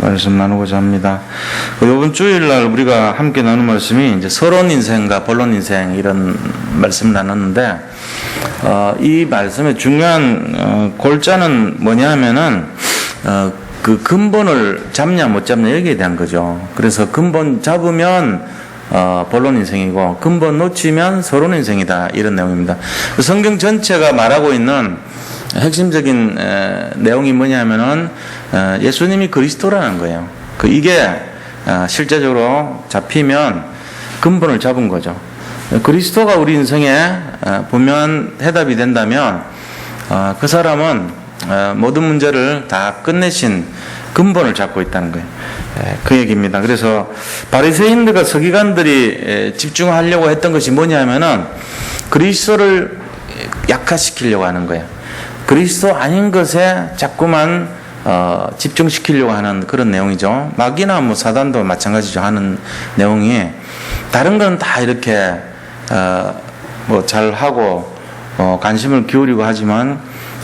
말씀 나누고자 합니다. 이번 주일날 우리가 함께 나눈 말씀이 이제 서론 인생과 본론 인생 이런 말씀을 나눴는데, 이 말씀의 중요한 골자는 뭐냐 하면은 그 근본을 잡냐 못 잡냐 여기에 대한 거죠. 그래서 근본 잡으면 본론 인생이고 근본 놓치면 서론 인생이다, 이런 내용입니다. 성경 전체가 말하고 있는 핵심적인 내용이 뭐냐면은 예수님이 그리스도라는 거예요. 이게 실제적으로 잡히면 근본을 잡은 거죠. 그리스도가 우리 인생에 분명한 해답이 된다면 그 사람은 모든 문제를 다 끝내신 근본을 잡고 있다는 거예요. 그 얘기입니다. 그래서 바리새인들과 서기관들이 집중하려고 했던 것이 뭐냐면은 그리스도를 약화시키려고 하는 거예요. 그리스도 아닌 것에 자꾸만 집중시키려고 하는 그런 내용이죠. 마귀나 뭐 사단도 마찬가지죠. 하는 내용이 다른 건 다 이렇게 뭐 잘하고 관심을 기울이고 하지만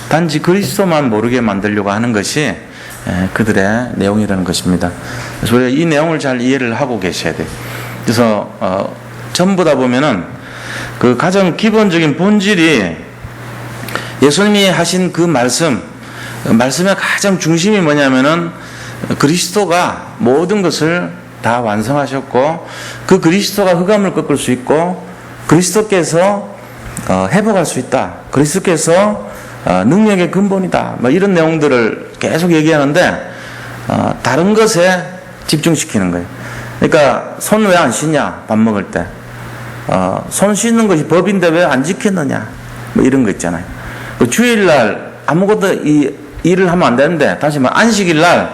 단지 그리스도만 모르게 만들려고 하는 것이 그들의 내용이라는 것입니다. 그래서 우리가 이 내용을 잘 이해를 하고 계셔야 돼요. 그래서 전부 다 보면은 그 가장 기본적인 본질이 예수님이 하신 그 말씀의 가장 중심이 뭐냐면은 그리스도가 모든 것을 다 완성하셨고 그 그리스도가 흑암을 꺾을 수 있고 그리스도께서 회복할 수 있다. 그리스도께서 능력의 근본이다. 뭐 이런 내용들을 계속 얘기하는데 다른 것에 집중시키는 거예요. 그러니까 손 왜 안 씻냐? 밥 먹을 때. 손 씻는 것이 법인데 왜 안 지켰느냐? 뭐 이런 거 있잖아요. 주일날 아무것도 일을 하면 안 되는데, 다시 말해 안식일날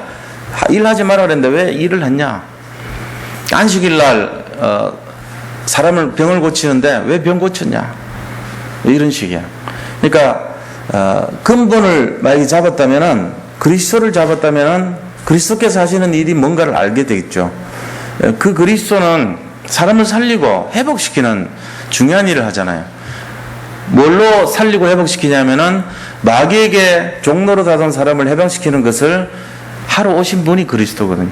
일하지 말아야 되는데 왜 일을 했냐? 안식일날 사람을 병을 고치는데 왜 병 고쳤냐? 이런 식이야. 그러니까 근본을 만약에 잡았다면은, 그리스도를 잡았다면은 그리스도께서 하시는 일이 뭔가를 알게 되겠죠. 그 그리스도는 사람을 살리고 회복시키는 중요한 일을 하잖아요. 뭘로 살리고 회복시키냐면은 마귀에게 종로로 다던 사람을 해방시키는 것을 하러 오신 분이 그리스도거든요.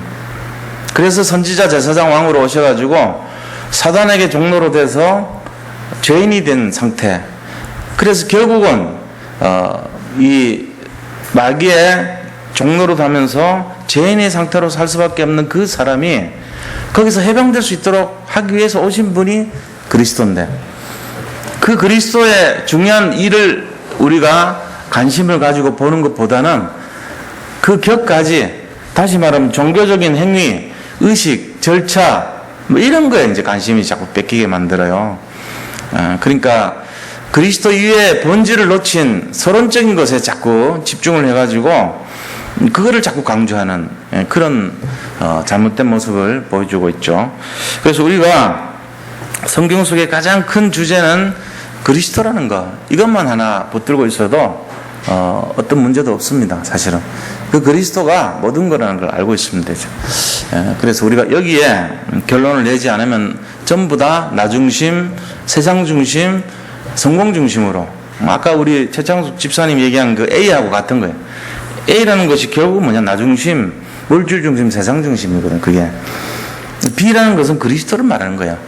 그래서 선지자, 제사장, 왕으로 오셔가지고 사단에게 종로로 돼서 죄인이 된 상태. 그래서 결국은 이 마귀의 종로로 가면서 죄인의 상태로 살 수밖에 없는 그 사람이 거기서 해방될 수 있도록 하기 위해서 오신 분이 그리스도인데, 그 그리스도의 중요한 일을 우리가 관심을 가지고 보는 것보다는 그 격까지, 다시 말하면 종교적인 행위, 의식, 절차 뭐 이런 거에 이제 관심이 자꾸 뺏기게 만들어요. 그러니까 그리스도 이외의 본질을 놓친 서론적인 것에 자꾸 집중을 해가지고 그거를 자꾸 강조하는 그런 잘못된 모습을 보여주고 있죠. 그래서 우리가 성경 속의 가장 큰 주제는 그리스도라는 것, 이것만 하나 붙들고 있어도 어떤 문제도 없습니다. 사실은 그 그리스도가 모든 거라는 걸 알고 있으면 되죠. 그래서 우리가 여기에 결론을 내지 않으면 전부 다 나 중심, 세상 중심, 성공 중심으로, 아까 우리 최창숙 집사님 얘기한 그 A하고 같은 거예요. A라는 것이 결국 뭐냐? 나 중심, 물질 중심, 세상 중심이거든. 그게 B라는 것은 그리스도를 말하는 거야.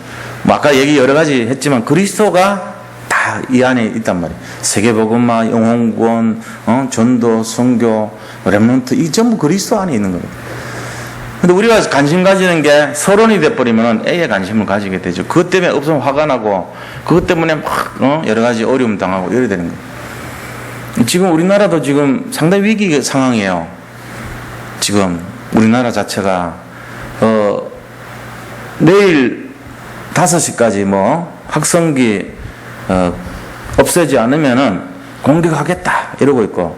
뭐 아까 얘기 여러 가지 했지만 그리스도가 다 이 안에 있단 말이에요. 세계복음화, 영혼구원, 전도, 선교, 렘넌트, 이 전부 그리스도 안에 있는 거예요. 근데 우리가 관심 가지는 게 서론이 돼버리면 A에 관심을 가지게 되죠. 그것 때문에 없으면 화가 나고, 그것 때문에 막 여러 가지 어려움 당하고 이래야 되는 거예요. 지금 우리나라도 지금 상당히 위기 상황이에요. 지금 우리나라 자체가 내일 5시까지 뭐 확성기 없애지 않으면은 공격하겠다 이러고 있고,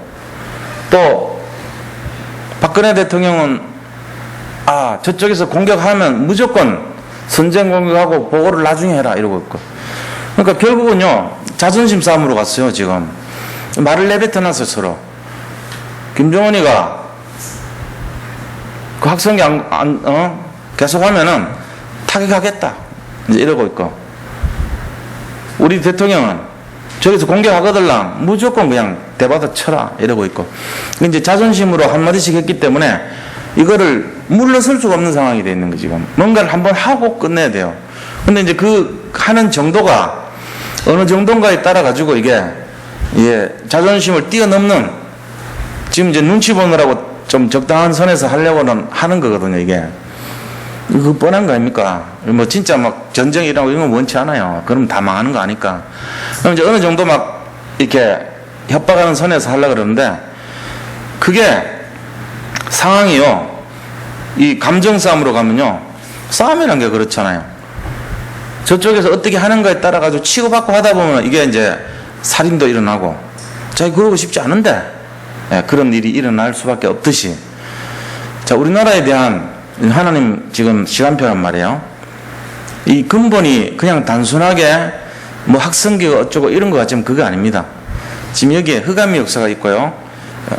또 박근혜 대통령은 저쪽에서 공격하면 무조건 선제 공격하고 보고를 나중에 해라 이러고 있고, 그러니까 결국은요 자존심 싸움으로 갔어요. 지금 말을 내뱉어놨어요. 서로 김정은이가 그 학생이 계속하면은 타격하겠다 이제 이러고 있고, 우리 대통령은 저기서 공격하거들랑 무조건 그냥 대받아 쳐라 이러고 있고, 이제 자존심으로 한마디씩 했기 때문에 이거를 물러설 수가 없는 상황이 돼 있는 거 지금. 뭔가를 한번 하고 끝내야 돼요. 근데 이제 그 하는 정도가 어느 정도인가에 따라 가지고 이게 자존심을 뛰어넘는, 지금 이제 눈치 보느라고 좀 적당한 선에서 하려고는 하는 거거든요, 이게. 이거 뻔한 거 아닙니까? 뭐 진짜 막 전쟁이라고 이런 건 원치 않아요. 그럼 다 망하는 거 아니까. 그럼 이제 어느 정도 막 이렇게 협박하는 선에서 하려고 그러는데, 그게 상황이요, 이 감정 싸움으로 가면요, 싸움이란 게 그렇잖아요. 저쪽에서 어떻게 하는가에 따라 가지고 치고받고 하다 보면 이게 이제 살인도 일어나고, 자기 그러고 싶지 않은데 그런 일이 일어날 수밖에 없듯이, 자, 우리나라에 대한 하나님 지금 시간표란 말이에요. 이 근본이 그냥 단순하게 뭐 학성기가 어쩌고 이런 거 같지만 그거 아닙니다. 지금 여기에 흑암의 역사가 있고요,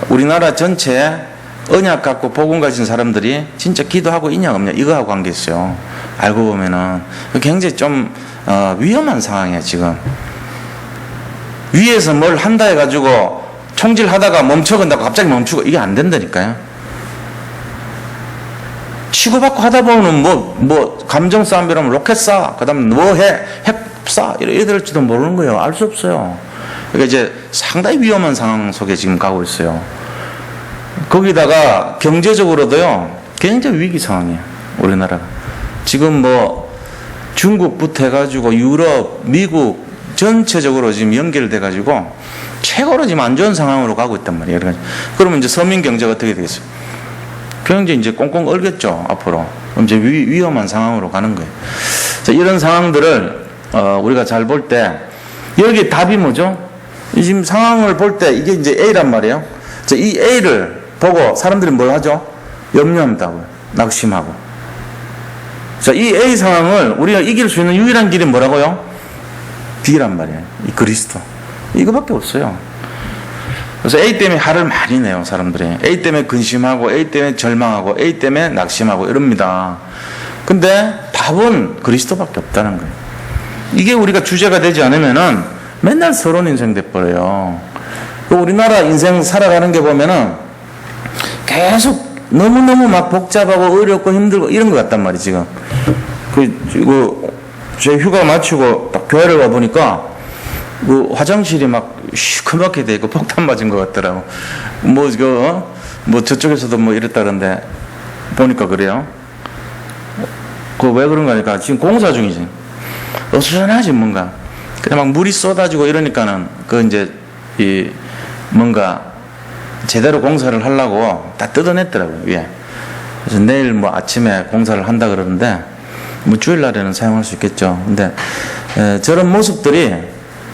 우리나라 전체에 언약 갖고 복음 가진 사람들이 진짜 기도하고 있냐 없냐 이거하고 관계 있어요. 알고 보면은 굉장히 좀 위험한 상황이에요. 지금 위에서 뭘 한다 해가지고 총질하다가 멈춰간다고 갑자기 멈추고 이게 안 된다니까요. 치고받고 하다 보면 뭐 감정 싸움이라면 로켓 쏴, 그 다음에 뭐 해, 핵 쏴, 이래 될지도 모르는 거예요. 알 수 없어요. 그러니까 이제 상당히 위험한 상황 속에 지금 가고 있어요. 거기다가 경제적으로도요, 굉장히 위기 상황이에요, 우리나라가. 지금 뭐 중국부터 해가지고 유럽, 미국 전체적으로 지금 연결돼 가지고 최고로 지금 안 좋은 상황으로 가고 있단 말이에요. 그러면 이제 서민 경제가 어떻게 되겠어요? 굉장히 이제 꽁꽁 얼겠죠, 앞으로. 그럼 이제 위험한 상황으로 가는 거예요. 자, 이런 상황들을 우리가 잘 볼 때, 여기 답이 뭐죠? 지금 상황을 볼 때 이게 이제 A란 말이에요. 자, 이 A를 보고 사람들이 뭘 하죠? 염려한다고요. 낙심하고. 자, 이 A 상황을 우리가 이길 수 있는 유일한 길이 뭐라고요? B란 말이에요. 이 그리스도. 이거밖에 없어요. 그래서 A 때문에 화를 많이 내요, 사람들이. A 때문에 근심하고, A 때문에 절망하고, A 때문에 낙심하고 이럽니다. 근데 답은 그리스도밖에 없다는 거예요. 이게 우리가 주제가 되지 않으면은 맨날 서론 인생 돼버려요. 우리나라 인생 살아가는 게 보면은 계속 너무너무 막 복잡하고 어렵고 힘들고 이런 것 같단 말이에요, 지금. 제 휴가 마치고 딱 교회를 와보니까 그 화장실이 막 시커멓게 돼 있고 폭탄 맞은 것 같더라고. 뭐 저쪽에서도 뭐 이랬다던데 보니까 그래요. 그 왜 그런가 하니까 지금 공사 중이지. 어수선하지 뭔가. 그냥 막 물이 쏟아지고 이러니까는 그 이제 이 뭔가 제대로 공사를 하려고 다 뜯어냈더라고요, 위에. 그래서 내일 뭐 아침에 공사를 한다 그러는데 뭐 주일날에는 사용할 수 있겠죠. 근데 저런 모습들이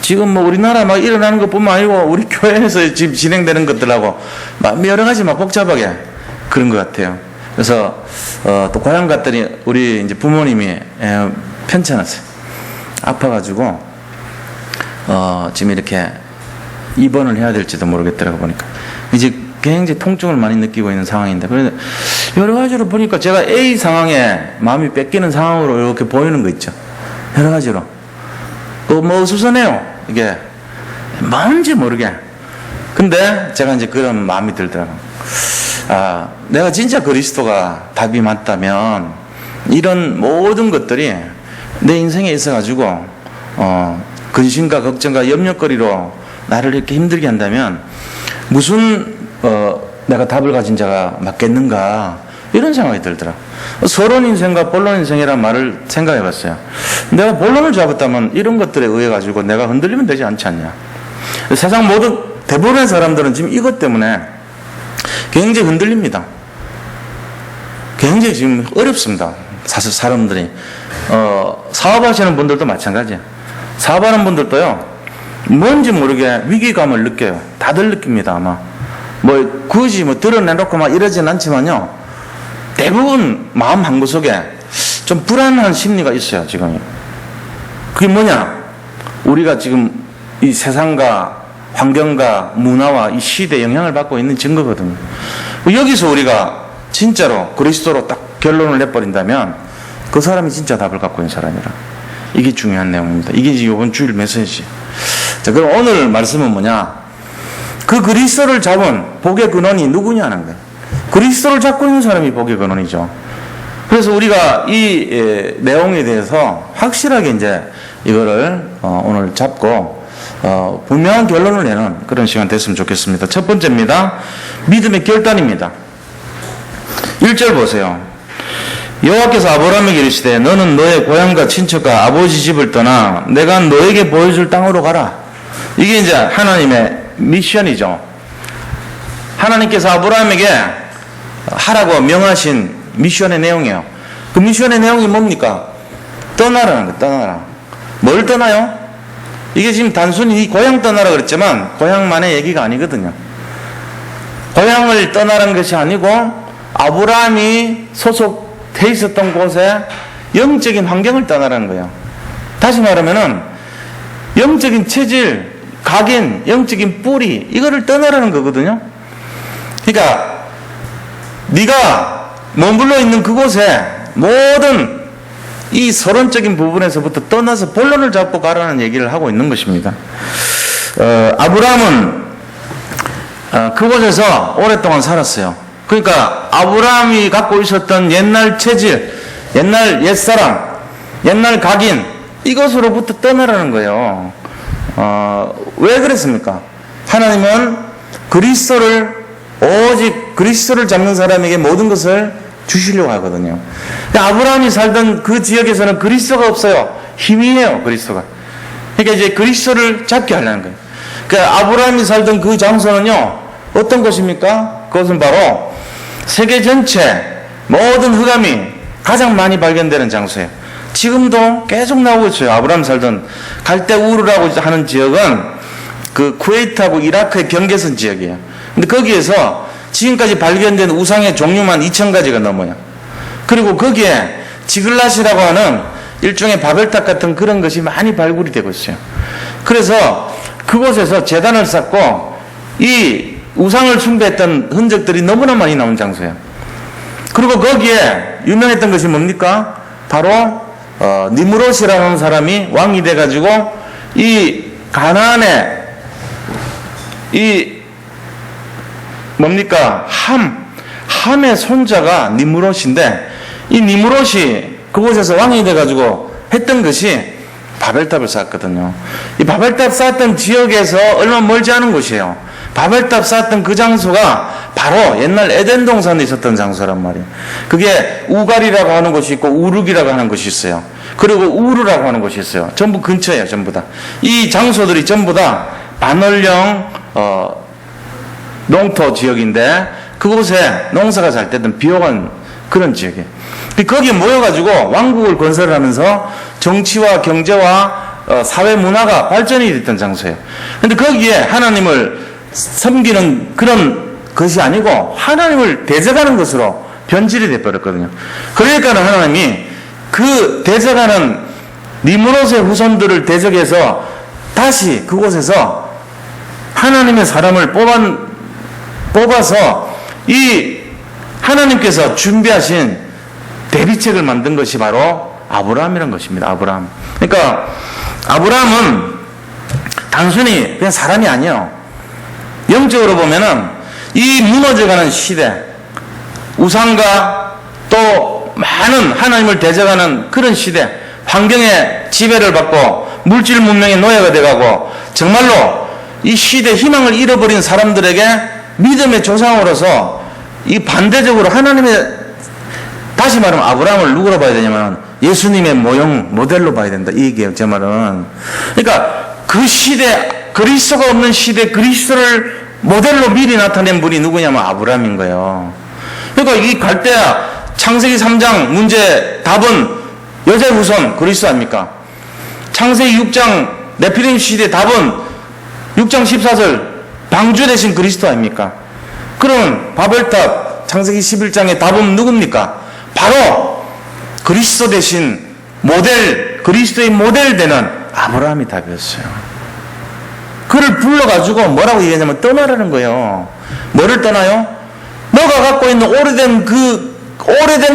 지금 뭐 우리나라 막 일어나는 것뿐만 아니고 우리 교회에서 지금 진행되는 것들하고 막 여러 가지 막 복잡하게 그런 것 같아요. 그래서 또 고향 갔더니 우리 이제 부모님이 편찮았어요. 아파가지고 지금 이렇게 입원을 해야 될지도 모르겠더라고 보니까. 이제 굉장히 통증을 많이 느끼고 있는 상황인데, 그래서 여러 가지로 보니까 제가 A 상황에 마음이 뺏기는 상황으로 이렇게 보이는 거 있죠. 여러 가지로. 뭐 어수선해요, 이게. 뭔지 모르게. 근데 제가 이제 그런 마음이 들더라고요. 내가 진짜 그리스도가 답이 맞다면 이런 모든 것들이 내 인생에 있어가지고 근심과 걱정과 염려거리로 나를 이렇게 힘들게 한다면 무슨 내가 답을 가진 자가 맞겠는가, 이런 생각이 들더라. 서론 인생과 본론 인생이라는 말을 생각해 봤어요. 내가 본론을 잡았다면 이런 것들에 의해 가지고 내가 흔들리면 되지 않지 않냐. 세상 모든 대부분의 사람들은 지금 이것 때문에 굉장히 흔들립니다. 굉장히 지금 어렵습니다. 사실 사람들이 사업하시는 분들도 마찬가지예요. 사업하는 분들도요, 뭔지 모르게 위기감을 느껴요. 다들 느낍니다, 아마. 뭐 굳이 뭐 드러내놓고 막 이러진 않지만요, 대부분 마음 한구석에 좀 불안한 심리가 있어요, 지금. 그게 뭐냐? 우리가 지금 이 세상과 환경과 문화와 이 시대에 영향을 받고 있는 증거거든요. 여기서 우리가 진짜로 그리스도로 딱 결론을 내버린다면 그 사람이 진짜 답을 갖고 있는 사람이라. 이게 중요한 내용입니다. 이게 이번 주일 메시지. 자, 그럼 오늘 말씀은 뭐냐? 그 그리스도를 잡은 복의 근원이 누구냐는 거예요. 그리스도를 잡고 있는 사람이 복의 근원이죠. 그래서 우리가 이 내용에 대해서 확실하게 이제 이거를 오늘 잡고 분명한 결론을 내는 그런 시간 됐으면 좋겠습니다. 첫 번째입니다. 믿음의 결단입니다. 1절 보세요. 여호와께서 아브라함에게 이르시되 너는 너의 고향과 친척과 아버지 집을 떠나 내가 너에게 보여줄 땅으로 가라. 이게 이제 하나님의 미션이죠. 하나님께서 아브라함에게 하라고 명하신 미션의 내용이에요. 그 미션의 내용이 뭡니까? 떠나라는 거예요. 떠나라. 뭘 떠나요? 이게 지금 단순히 이 고향 떠나라 그랬지만 고향만의 얘기가 아니거든요. 고향을 떠나라는 것이 아니고 아브라함이 소속돼 있었던 곳에 영적인 환경을 떠나라는 거예요. 다시 말하면은 영적인 체질, 각인, 영적인 뿌리 이거를 떠나라는 거거든요. 그러니까 네가 머물러 있는 그곳에 모든 이 서론적인 부분에서부터 떠나서 본론을 잡고 가라는 얘기를 하고 있는 것입니다. 아브라함은 그곳에서 오랫동안 살았어요. 그러니까 아브라함이 갖고 있었던 옛날 체질, 옛날 옛사람, 옛날 각인 이것으로부터 떠나라는 거예요. 왜 그랬습니까? 하나님은 오직 그리스도를 잡는 사람에게 모든 것을 주시려고 하거든요. 아브라함이 살던 그 지역에서는 그리스도가 없어요. 희미해요, 그리스도가. 그러니까 이제 그리스도를 잡게 하려는 거예요. 그러니까 아브라함이 살던 그 장소는요, 어떤 곳입니까? 그것은 바로 세계 전체 모든 흑암이 가장 많이 발견되는 장소예요. 지금도 계속 나오고 있어요. 아브라함 살던 갈대 우르라고 하는 지역은 그 쿠웨이트하고 이라크의 경계선 지역이에요. 근데 거기에서 지금까지 발견된 우상의 종류만 2,000가지가 넘어요. 그리고 거기에 지글랏이라고 하는 일종의 바벨탑 같은 그런 것이 많이 발굴이 되고 있어요. 그래서 그곳에서 제단을 쌓고 이 우상을 숭배했던 흔적들이 너무나 많이 나온 장소예요. 그리고 거기에 유명했던 것이 뭡니까? 바로 니므롯이라는 사람이 왕이 돼가지고 이 가나안의 이 뭡니까? 함의 손자가 니므롯인데 이 니므롯이 그곳에서 왕이 돼가지고 했던 것이 바벨탑을 쌓았거든요. 이 바벨탑 쌓았던 지역에서 얼마 멀지 않은 곳이에요. 바벨탑 쌓았던 그 장소가 바로 옛날 에덴 동산에 있었던 장소란 말이에요. 그게 우갈이라고 하는 곳이 있고 우르기라고 하는 곳이 있어요. 그리고 우르라고 하는 곳이 있어요. 전부 근처예요. 전부 다. 이 장소들이 전부 다 반월령 농토 지역인데 그곳에 농사가 잘 되던 비옥한 그런 지역이에요. 거기에 모여가지고 왕국을 건설하면서 정치와 경제와 사회 문화가 발전이 됐던 장소예요. 근데 거기에 하나님을 섬기는 그런 것이 아니고 하나님을 대적하는 것으로 변질이 돼버렸거든요. 그러니까 하나님이 그 대적하는 니므롯의 후손들을 대적해서 다시 그곳에서 하나님의 사람을 뽑아서 이 하나님께서 준비하신 대비책을 만든 것이 바로 아브라함이라는 것입니다. 아브라함. 그러니까 아브라함은 단순히 그냥 사람이 아니에요. 영적으로 보면은 이 무너져가는 시대, 우상과 또 많은 하나님을 대적하는 그런 시대, 환경의 지배를 받고 물질 문명의 노예가 돼가고 정말로 이 시대 희망을 잃어버린 사람들에게 믿음의 조상으로서 이 반대적으로 하나님의, 다시 말하면 아브라함을 누구로 봐야 되냐면 예수님의 모델로 봐야 된다 이 얘기예요. 제 말은. 그러니까 그 시대, 그리스도가 없는 시대 그리스도를 모델로 미리 나타낸 분이 누구냐면 아브라함인 거예요. 그러니까 이 갈대아 창세기 3장 문제 답은 여자의 후손 그리스도 아닙니까? 창세기 6장 네피림 시대 답은 6장 14절 방주 대신 그리스도 아닙니까? 그럼 바벨탑 창세기 11장의 답은 누굽니까? 바로 그리스도 대신 모델, 그리스도의 모델 되는 아브라함이 답이었어요. 그를 불러가지고 뭐라고 얘기하냐면 떠나라는 거예요. 뭐를 떠나요? 너가 갖고 있는 오래된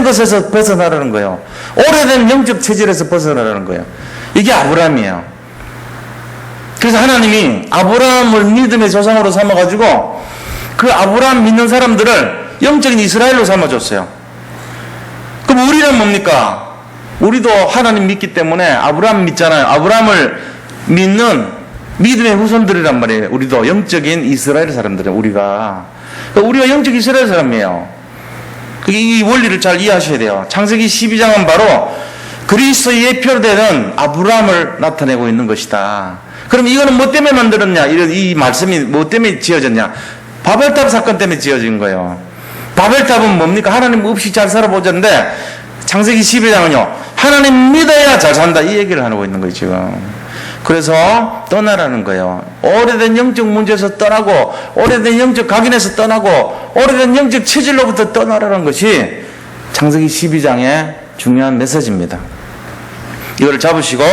것에서 벗어나라는 거예요. 오래된 영적 체질에서 벗어나라는 거예요. 이게 아브라함이에요. 그래서 하나님이 아브라함을 믿음의 조상으로 삼아가지고 그 아브라함 믿는 사람들을 영적인 이스라엘로 삼아줬어요. 그럼 우리는 뭡니까? 우리도 하나님 믿기 때문에 아브라함 믿잖아요. 아브라함을 믿는 믿음의 후손들이란 말이에요. 우리도 영적인 이스라엘 사람들이에요. 우리가 영적 이스라엘 사람이에요. 이 원리를 잘 이해하셔야 돼요. 창세기 12장은 바로 그리스도의 예표로 되는 아브라함을 나타내고 있는 것이다. 그럼 이거는 뭐 때문에 만들었냐? 이 말씀이 뭐 때문에 지어졌냐? 바벨탑 사건 때문에 지어진 거예요. 바벨탑은 뭡니까? 하나님 없이 잘 살아보자는데 창세기 12장은요. 하나님 믿어야 잘 산다. 이 얘기를 하고 있는 거예요, 지금. 그래서 떠나라는 거예요. 오래된 영적 문제에서 떠나고, 오래된 영적 각인에서 떠나고, 오래된 영적 체질로부터 떠나라는 것이 창세기 12장의 중요한 메시지입니다. 이거를 잡으시고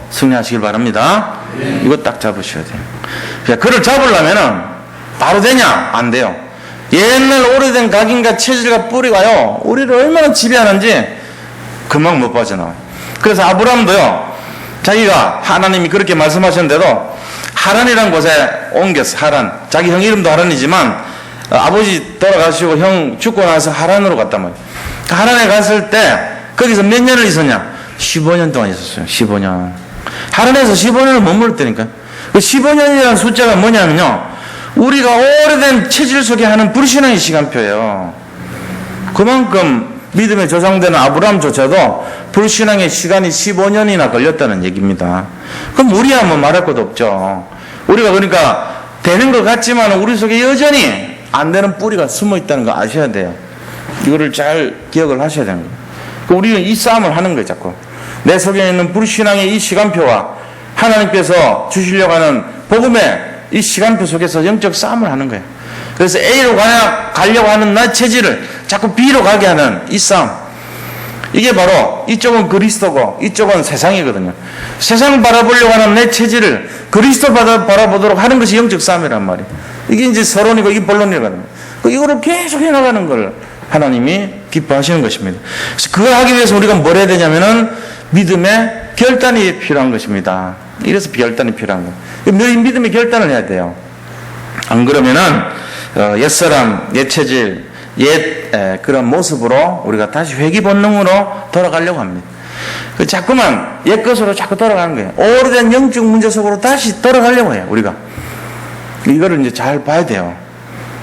승리하시길 바랍니다. 이거 딱 잡으셔야 돼요. 그를 잡으려면은 바로 되냐? 안 돼요. 옛날 오래된 각인과 체질과 뿌리가요, 우리를 얼마나 지배하는지 금방 못 빠져나와요. 그래서 아브라함도요, 자기가 하나님이 그렇게 말씀하셨는데도 하란이라는 곳에 옮겼어. 하란. 자기 형 이름도 하란이지만 아버지 돌아가시고 형 죽고 나서 하란으로 갔단 말이에요. 하란에 갔을 때 거기서 몇 년을 있었냐? 15년 동안 있었어요. 15년. 하란에서 15년을 머물렀다니까. 그 15년이라는 숫자가 뭐냐면요, 우리가 오래된 체질 속에 하는 불신앙의 시간표예요. 그만큼 믿음의 조상되는 아브라함조차도 불신앙의 시간이 15년이나 걸렸다는 얘기입니다. 그럼 우리야 뭐 말할 것도 없죠. 우리가 그러니까 되는 것 같지만 우리 속에 여전히 안 되는 뿌리가 숨어 있다는 거 아셔야 돼요. 이거를 잘 기억을 하셔야 되는 거예요. 우리는 이 싸움을 하는 거예요, 자꾸. 내 속에 있는 불신앙의 이 시간표와 하나님께서 주시려고 하는 복음의 이 시간표 속에서 영적 싸움을 하는 거예요. 그래서 A로 가려고 하는 나 체질을 자꾸 B로 가게 하는 이 싸움. 이게 바로 이쪽은 그리스도고 이쪽은 세상이거든요. 세상 바라보려고 하는 내 체질을 그리스도 바라보도록 하는 것이 영적 싸움이란 말이에요. 이게 이제 서론이고 이게 본론이거든요. 이거를 계속 해나가는 걸 하나님이 기뻐하시는 것입니다. 그래서 그걸 하기 위해서 우리가 뭘 해야 되냐면은 믿음의 결단이 필요한 것입니다. 이래서 결단이 필요한 거예요. 믿음의 결단을 해야 돼요. 안 그러면은 옛사람, 옛 체질, 옛 그런 모습으로 우리가 다시 회귀 본능으로 돌아가려고 합니다. 자꾸만 옛 것으로 자꾸 돌아가는 거예요. 오래된 영적 문제 속으로 다시 돌아가려고 해요, 우리가. 이거를 이제 잘 봐야 돼요.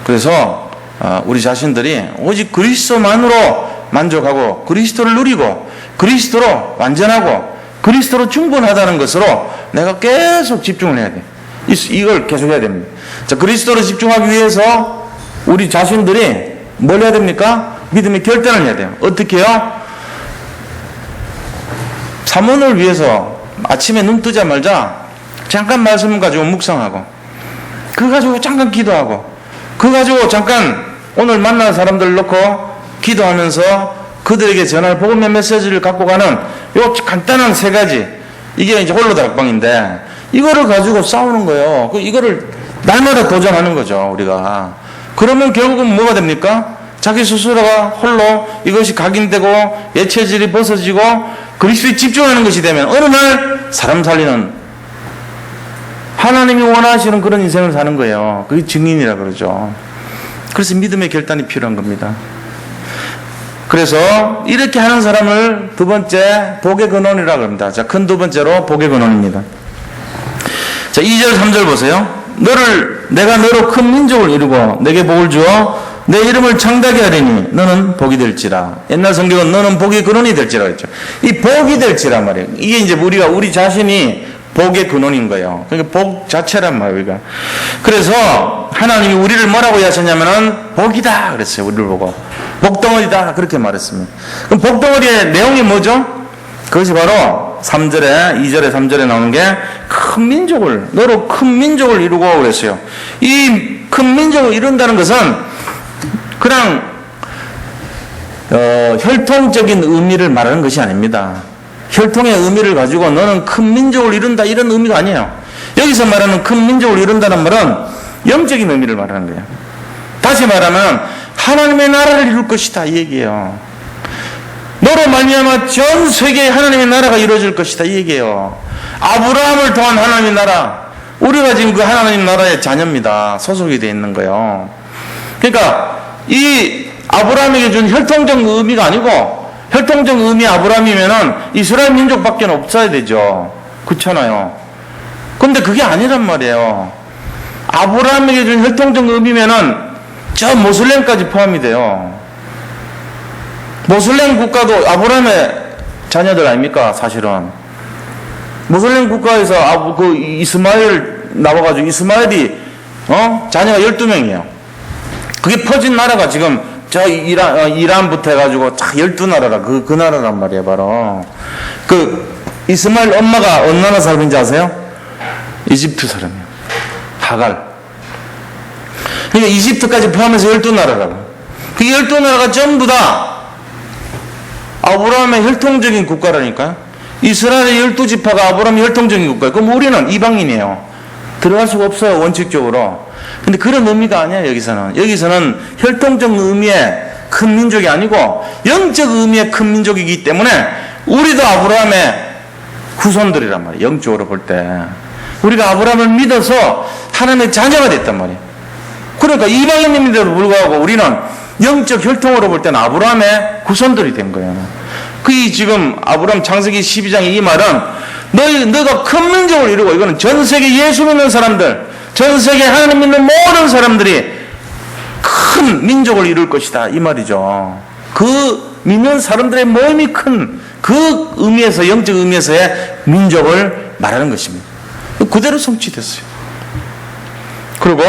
그래서 우리 자신들이 오직 그리스도만으로 만족하고 그리스도를 누리고 그리스도로 완전하고 그리스도로 충분하다는 것으로 내가 계속 집중을 해야 돼요. 이걸 계속 해야 됩니다. 자, 그리스도로 집중하기 위해서 우리 자신들이 뭘 해야 됩니까? 믿음의 결단을 해야 돼요. 어떻게 해요? 사문을 위해서 아침에 눈 뜨자마자 잠깐 말씀 가지고 묵상하고, 그거 가지고 잠깐 기도하고, 그거 가지고 잠깐 오늘 만난 사람들 놓고 기도하면서 그들에게 전할 복음의 메시지를 갖고 가는 요 간단한 세 가지, 이게 이제 홀로 다락방인데 이거를 가지고 싸우는 거예요. 이거를 날마다 도전하는 거죠, 우리가. 그러면 결국은 뭐가 됩니까? 자기 스스로가 홀로 이것이 각인되고 예체질이 벗어지고 그리스도에 집중하는 것이 되면 어느 날 사람 살리는, 하나님이 원하시는 그런 인생을 사는 거예요. 그게 증인이라 그러죠. 그래서 믿음의 결단이 필요한 겁니다. 그래서 이렇게 하는 사람을 두 번째 복의 근원이라고 합니다. 자, 큰 두 번째로 복의 근원입니다. 자, 2절 3절 보세요. 내가 너로 큰 민족을 이루고 내게 복을 주어 내 이름을 창대하게 하리니 너는 복이 될지라. 옛날 성경은 너는 복의 근원이 될지라 했죠. 이 복이 될지란 말이에요. 이게 이제 우리 자신이 복의 근원인 거예요. 그러니까 복 자체란 말이에요, 우리가. 그래서 하나님이 우리를 뭐라고 하셨냐면은 복이다 그랬어요. 우리를 보고 복덩어리다 그렇게 말했습니다. 그럼 복덩어리의 내용이 뭐죠? 그것이 바로 3절에 2절에 3절에 나오는 게 큰 민족을, 너로 큰 민족을 이루고 그랬어요. 이 큰 민족을 이룬다는 것은 그냥 혈통적인 의미를 말하는 것이 아닙니다. 혈통의 의미를 가지고 너는 큰 민족을 이룬다 이런 의미가 아니에요. 여기서 말하는 큰 민족을 이룬다는 말은 영적인 의미를 말하는 거예요. 다시 말하면 하나님의 나라를 이룰 것이다 이 얘기예요. 너로 말미암아 전 세계에 하나님의 나라가 이루어질 것이다 이 얘기예요. 아브라함을 통한 하나님의 나라, 우리가 지금 그 하나님 나라의 자녀입니다. 소속이 되어 있는 거예요. 그러니까 이 아브라함에게 준 혈통적 의미가 아니고, 혈통적 의미 아브라함이면은 이스라엘 민족밖에 없어야 되죠. 그렇잖아요. 근데 그게 아니란 말이에요. 아브라함에게 준 혈통적 의미면은 저 모슬렘까지 포함이 돼요. 모슬렘 국가도 아브라함의 자녀들 아닙니까? 사실은 모슬렘 국가에서 그 이스마엘 나와가지고 이스마엘이 자녀가 12명이에요. 그게 퍼진 나라가 지금 저 이란부터 해가지고 쫙 12나라라 그 나라란 말이에요. 바로 그 이스마엘 엄마가 어느 나라 사람인지 아세요? 이집트 사람이에요. 하갈. 그러니까 이집트까지 포함해서 12나라라고. 그 12나라가 전부 다 아브라함의 혈통적인 국가라니까요. 이스라엘의 12지파가 아브라함의 혈통적인 국가예요. 그럼 우리는 이방인이에요. 들어갈 수가 없어요. 원칙적으로. 근데 그런 의미가 아니에요. 여기서는 혈통적 의미의 큰 민족이 아니고 영적 의미의 큰 민족이기 때문에 우리도 아브라함의 후손들이란 말이에요. 영적으로 볼 때 우리가 아브라함을 믿어서 하나님의 자녀가 됐단 말이에요. 그러니까 이방인임에도 불구하고 우리는 영적 혈통으로 볼 때는 아브라함의 후손들이 된 거예요. 그 지금 아브라함 창세기 12장의 이 말은 너가 큰 민족을 이루고, 이거는 전 세계 예수 믿는 사람들, 전 세계 하나님 믿는 모든 사람들이 큰 민족을 이룰 것이다 이 말이죠. 그 믿는 사람들의 모임이 큰 그 의미에서, 영적 의미에서의 민족을 말하는 것입니다. 그대로 성취됐어요. 그리고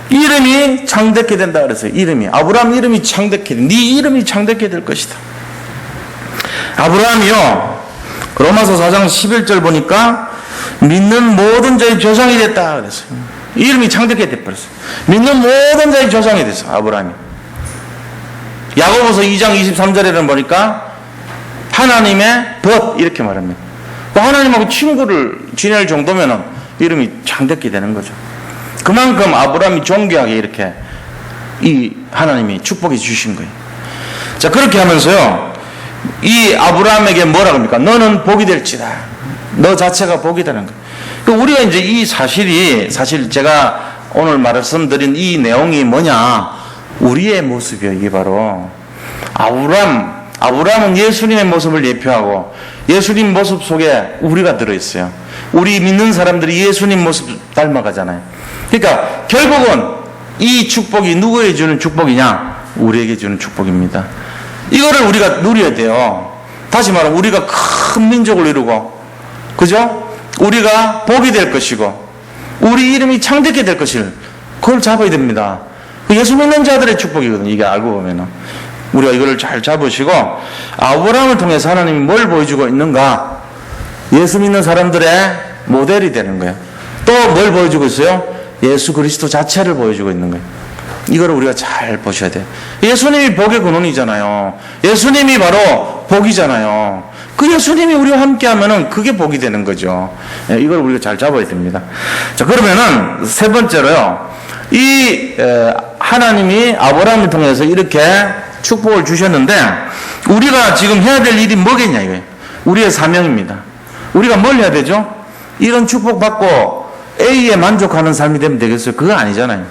이름이 창대케 된다 그랬어요. 이름이 아브라함 이름이 창대케, 네 이름이 창대케 될 것이다. 아브라함이요, 로마서 4장 11절 보니까 믿는 모든 자의 조상이 됐다 그랬어요. 이름이 창대케 돼버렸어요. 믿는 모든 자의 조상이 됐어 아브라함이. 야고보서 2장 23절에는 보니까 하나님의 벗 이렇게 말합니다. 하나님하고 친구를 지낼 정도면은 이름이 창대케 되는 거죠. 그만큼 아브라함이 존귀하게 이렇게 이 하나님이 축복해 주신 거예요. 자, 그렇게 하면서요, 이 아브라함에게 뭐라 합니까? 너는 복이 될지다. 너 자체가 복이 되는 거예요. 우리가 이제 이 사실 제가 오늘 말씀드린 이 내용이 뭐냐? 우리의 모습이에요. 이게 바로 아브라함은 예수님의 모습을 예표하고 예수님 모습 속에 우리가 들어있어요. 우리 믿는 사람들이 예수님 모습 닮아가잖아요. 그러니까 결국은 이 축복이 누구에게 주는 축복이냐? 우리에게 주는 축복입니다. 이거를 우리가 누려야 돼요. 다시 말하면 우리가 큰 민족을 이루고, 그죠? 우리가 복이 될 것이고 우리 이름이 창대케 될 것을, 그걸 잡아야 됩니다. 예수 믿는 자들의 축복이거든요. 이게 알고 보면은 우리가 이거를 잘 잡으시고, 아브라함을 통해서 하나님이 뭘 보여주고 있는가? 예수 믿는 사람들의 모델이 되는 거예요. 또 뭘 보여주고 있어요? 예수 그리스도 자체를 보여주고 있는 거예요. 이거를 우리가 잘 보셔야 돼요. 예수님이 복의 근원이잖아요. 예수님이 바로 복이잖아요. 그 예수님이 우리와 함께 하면은 그게 복이 되는 거죠. 이걸 우리가 잘 잡아야 됩니다. 자, 그러면은 세 번째로요, 이 하나님이 아브라함을 통해서 이렇게 축복을 주셨는데 우리가 지금 해야 될 일이 뭐겠냐 이거예요. 우리의 사명입니다. 우리가 뭘 해야 되죠? 이런 축복 받고 A에 만족하는 삶이 되면 되겠어요? 그거 아니잖아요.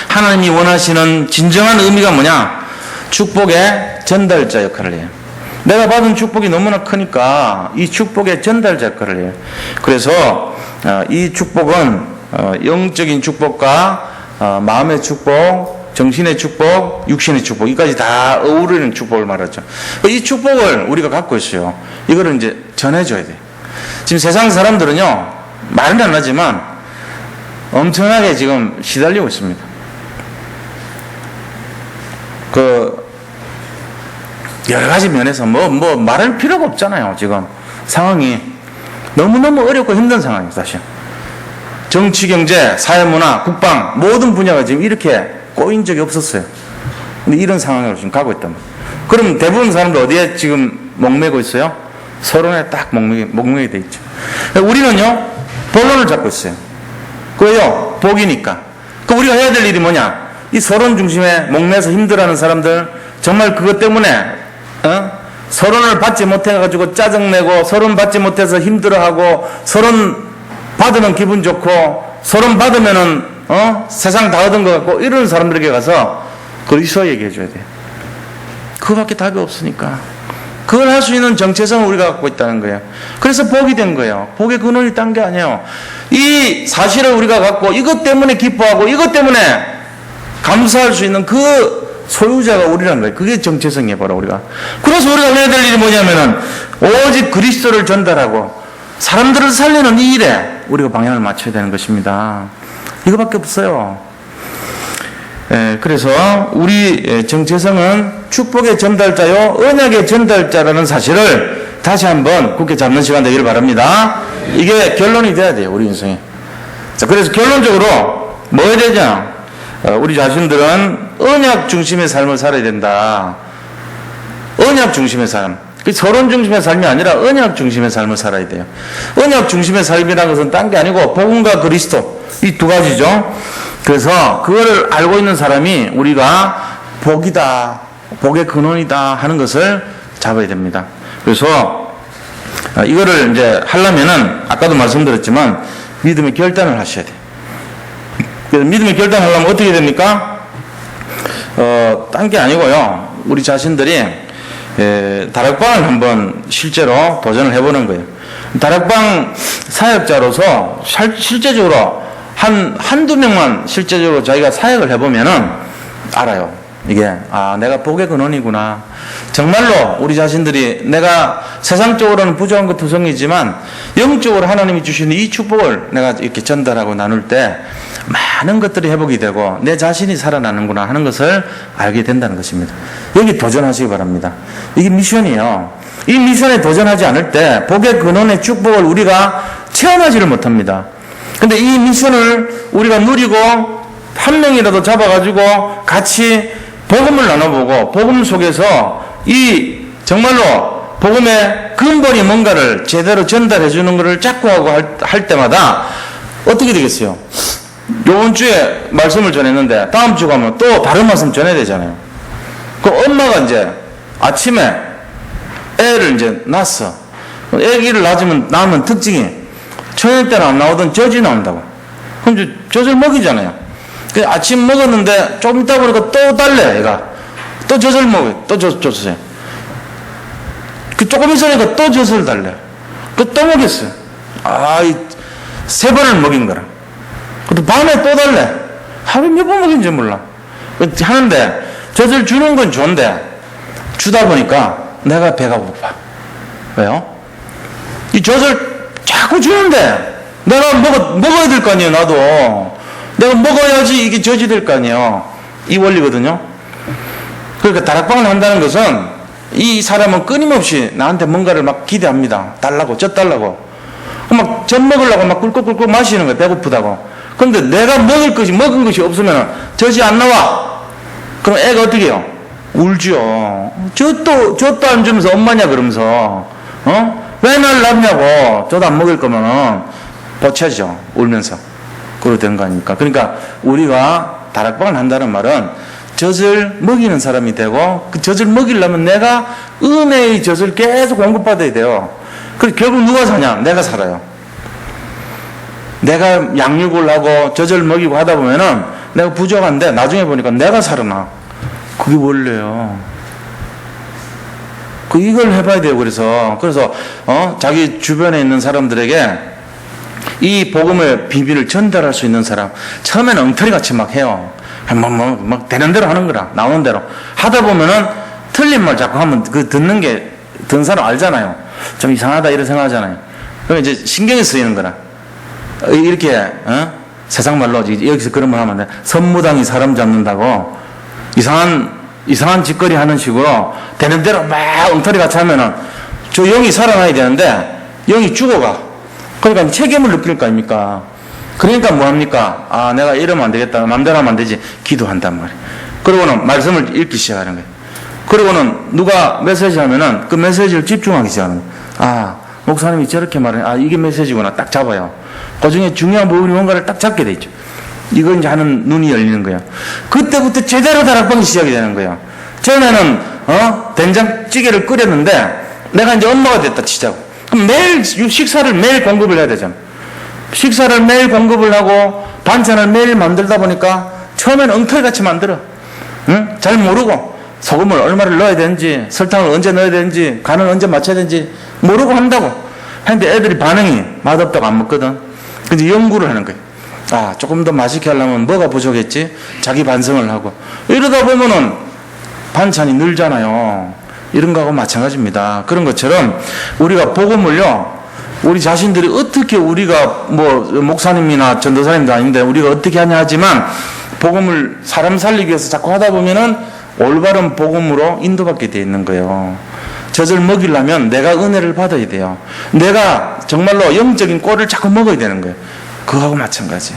하나님이 원하시는 진정한 의미가 뭐냐? 축복의 전달자 역할을 해요. 내가 받은 축복이 너무나 크니까 이 축복의 전달자 역할을 해요. 그래서 이 축복은 영적인 축복과 마음의 축복, 정신의 축복, 육신의 축복, 이까지 다 어우러지는 축복을 말하죠. 이 축복을 우리가 갖고 있어요. 이거를 이제 전해줘야 돼요. 지금 세상 사람들은요, 말은 안 하지만 엄청나게 지금 시달리고 있습니다. 여러 가지 면에서 뭐 말할 필요가 없잖아요. 지금 상황이 너무너무 어렵고 힘든 상황이에요, 사실. 정치, 경제, 사회문화, 국방 모든 분야가 지금 이렇게 꼬인 적이 없었어요. 근데 이런 상황으로 지금 가고 있단 말이에요. 그럼 대부분 사람들 어디에 지금 목매고 있어요? 서론에 딱 목매게 돼 있죠. 우리는요, 본론을 잡고 있어요. 그래요, 복이니까. 그 우리가 해야 될 일이 뭐냐? 이 서론 중심에 목매서 힘들어하는 사람들, 정말 그것 때문에 서론을 받지 못해가지고 짜증내고, 서론 받지 못해서 힘들어하고, 서론 받으면 기분 좋고, 서론 받으면은 세상 다 얻은 것 같고, 이런 사람들에게 가서 그리스도 얘기해 줘야 돼요. 그거밖에 답이 없으니까. 그걸 할 수 있는 정체성을 우리가 갖고 있다는 거예요. 그래서 복이 된 거예요. 복의 근원이 딴 게 아니에요. 이 사실을 우리가 갖고 이것 때문에 기뻐하고 이것 때문에 감사할 수 있는 그 소유자가 우리라는 거예요. 그게 정체성이에요, 바로 우리가. 그래서 우리가 해야 될 일이 뭐냐면은 오직 그리스도를 전달하고 사람들을 살리는 이 일에 우리가 방향을 맞춰야 되는 것입니다. 이거밖에 없어요. 그래서 우리 정체성은 축복의 전달자요 언약의 전달자라는 사실을 다시 한번 굳게 잡는 시간 되기를 바랍니다. 이게 결론이 돼야 돼요, 우리 인생에. 자, 그래서 결론적으로 뭐 해야 되냐? 우리 자신들은 언약 중심의 삶을 살아야 된다. 언약 중심의 삶. 서론 중심의 삶이 아니라 언약 중심의 삶을 살아야 돼요. 언약 중심의 삶이라는 것은 딴 게 아니고 복음과 그리스도 이 두 가지죠. 그래서 그거를 알고 있는 사람이 우리가 복이다, 복의 근원이다 하는 것을 잡아야 됩니다. 그래서 이거를 이제 하려면은 아까도 말씀드렸지만 믿음의 결단을 하셔야 돼요. 그래서 믿음의 결단을 하려면 어떻게 됩니까? 딴 게 아니고요. 우리 자신들이 다락방을 한번 실제로 도전을 해보는 거예요. 다락방 사역자로서 실제적으로 한두 명만 실제적으로 자기가 사역을 해보면은 알아요. 이게, 내가 복의 근원이구나. 정말로 우리 자신들이 내가 세상적으로는 부족한 것 투성이지만 영적으로 하나님이 주시는 이 축복을 내가 이렇게 전달하고 나눌 때 많은 것들이 회복이 되고 내 자신이 살아나는구나 하는 것을 알게 된다는 것입니다. 여기 도전하시기 바랍니다. 이게 미션이에요. 이 미션에 도전하지 않을 때 복의 근원의 축복을 우리가 체험하지를 못합니다. 근데 이 미션을 우리가 누리고 한 명이라도 잡아가지고 같이 복음을 나눠보고 복음 속에서 이 정말로 복음의 근본이 뭔가를 제대로 전달해 주는 것을 자꾸 하고 할 때마다 어떻게 되겠어요? 요번 주에 말씀을 전했는데 다음 주 가면 또 다른 말씀 전해야 되잖아요. 그 엄마가 이제 아침에 애를 이제 낳았어. 애기를 낳으면 특징이 초년 때는 안 나오던 젖이 나온다고. 그럼 이제 젖을 먹이잖아요. 그 아침 먹었는데 좀 있다 보니까 또 달래, 애가. 또 젖을 먹어요. 또 젖을. 그 조금 있으니까 또 젖을 달래. 그 또 먹였어요. 세 번을 먹인 거라. 또 밤에 또 달래. 하루에 몇 번 먹인지 몰라. 하는데 젖을 주는 건 좋은데 주다 보니까 내가 배가 고파. 왜요? 이 젖을 자꾸 주는데 내가 먹어야 될 거 아니에요. 나도 내가 먹어야지 이게 젖이 될 거 아니에요. 이 원리거든요. 그러니까 다락방을 한다는 것은 이 사람은 끊임없이 나한테 뭔가를 막 기대합니다. 달라고, 젖 달라고. 막 젖 먹으려고 막 꿀꺽꿀꺽 마시는 거예요. 배고프다고. 그런데 내가 먹은 것이 없으면 젖이 안 나와. 그럼 애가 어떻게 해요? 울죠. 젖도 안 주면서 엄마냐 그러면서 왜 날 낳냐고. 젖 안 먹을 거면은 뻗쳐죠. 울면서. 그러고 된 거 아닙니까? 그러니까 우리가 다락방을 한다는 말은 젖을 먹이는 사람이 되고 그 젖을 먹이려면 내가 은혜의 젖을 계속 공급받아야 돼요. 그래서 결국 누가 사냐? 내가 살아요. 내가 양육을 하고 젖을 먹이고 하다 보면은 내가 부족한데 나중에 보니까 내가 살아나. 그게 원래요. 이걸 해봐야 돼요. 그래서 자기 주변에 있는 사람들에게 이 복음의 비밀을 전달할 수 있는 사람, 처음에는 엉터리같이 막 해요. 막 되는 대로 하는 거라. 나오는 대로 하다 보면은 틀린 말 자꾸 하면 그 듣는 사람 알잖아요. 좀 이상하다 이런 생각하잖아요. 그럼 이제 신경이 쓰이는 거라. 이렇게 세상 말로 여기서 그런 말 하면 안 돼. 선무당이 사람 잡는다고 이상한 짓거리 하는 식으로 되는 대로 막 엉터리 같이 하면은 저 영이 살아나야 되는데 영이 죽어가. 그러니까 책임을 느낄 거 아닙니까? 그러니까 뭐합니까? 내가 이러면 안 되겠다. 마음대로 하면 안 되지. 기도한단 말이에요. 그러고는 말씀을 읽기 시작하는 거예요. 그러고는 누가 메시지 하면은 그 메시지를 집중하기 시작하는 거예요. 목사님이 저렇게 말해. 이게 메시지구나. 딱 잡아요. 그 중에 중요한 부분이 뭔가를 딱 잡게 돼 있죠. 이거 이제 하는 눈이 열리는 거예요. 그때부터 제대로 다락방이 시작이 되는 거예요. 전에는, 된장찌개를 끓였는데 내가 이제 엄마가 됐다 치자고. 그럼 매일 식사를 매일 공급을 해야 되잖아. 식사를 매일 공급을 하고 반찬을 매일 만들다 보니까 처음에는 엉터리같이 만들어. 응? 잘 모르고 소금을 얼마를 넣어야 되는지, 설탕을 언제 넣어야 되는지, 간을 언제 맞춰야 되는지 모르고 한다고. 했는데 애들이 반응이 맛없다고 안 먹거든. 근데 연구를 하는 거예요. 아, 조금 더 맛있게 하려면 뭐가 부족했지? 자기 반성을 하고. 이러다 보면은 반찬이 늘잖아요. 이런 거하고 마찬가지입니다. 그런 것처럼 우리가 복음을요, 우리 자신들이 어떻게 우리가 뭐 목사님이나 전도사님도 아닌데 우리가 어떻게 하냐 하지만 복음을 사람 살리기 위해서 자꾸 하다 보면은 올바른 복음으로 인도받게 되어 있는 거예요. 젖을 먹이려면 내가 은혜를 받아야 돼요. 내가 정말로 영적인 꼴을 자꾸 먹어야 되는 거예요. 그거하고 마찬가지.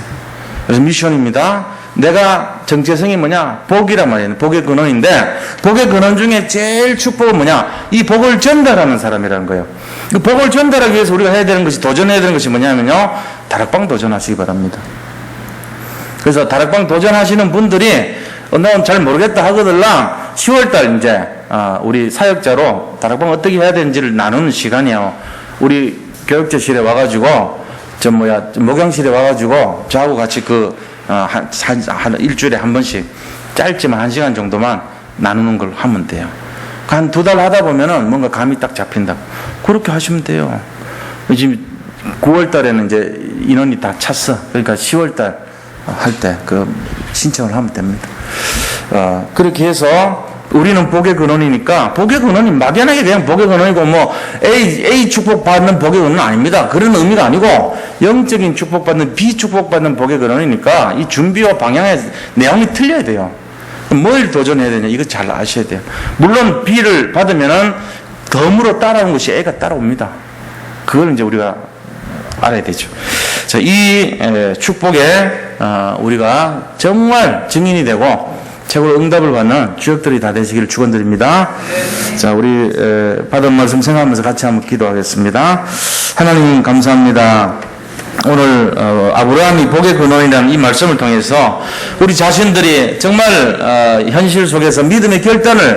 그래서 미션입니다. 내가 정체성이 뭐냐? 복이란 말이에요. 복의 근원인데, 복의 근원 중에 제일 축복은 뭐냐? 이 복을 전달하는 사람이라는 거예요. 그 복을 전달하기 위해서 우리가 해야 되는 것이, 도전해야 되는 것이 뭐냐면요, 다락방 도전하시기 바랍니다. 그래서 다락방 도전하시는 분들이 난 잘 모르겠다 하거들랑 10월달 이제 우리 사역자로 다락방 어떻게 해야 되는지를 나누는 시간이에요. 우리 교육자실에 와가지고 목양실에 와가지고 저하고 같이 한 일주일에 한 번씩 짧지만 1시간 정도만 나누는 걸 하면 돼요. 한 2달 하다 보면은 뭔가 감이 딱 잡힌다. 그렇게 하시면 돼요. 지금 9월 달에는 이제 인원이 다 찼어. 그러니까 10월 달 할 때 신청을 하면 됩니다. 그렇게 해서 우리는 복의 근원이니까, 복의 근원이 막연하게 그냥 복의 근원이고 뭐 A 축복받는 복의 근원은 아닙니다. 그런 의미가 아니고 영적인 축복받는, 비축복받는 복의 근원이니까 이 준비와 방향의 내용이 틀려야 돼요. 뭘 도전해야 되냐, 이거 잘 아셔야 돼요. 물론 B를 받으면은 덤으로 따라온 것이 A가 따라옵니다. 그걸 이제 우리가 알아야 되죠. 자, 이 축복에 우리가 정말 증인이 되고 최고로 응답을 받는 주역들이 다 되시기를 축원드립니다. 자, 우리 받은 말씀 생각하면서 같이 한번 기도하겠습니다. 하나님 감사합니다. 오늘 아브라함이 복의 근원이라는 이 말씀을 통해서 우리 자신들이 정말 현실 속에서 믿음의 결단을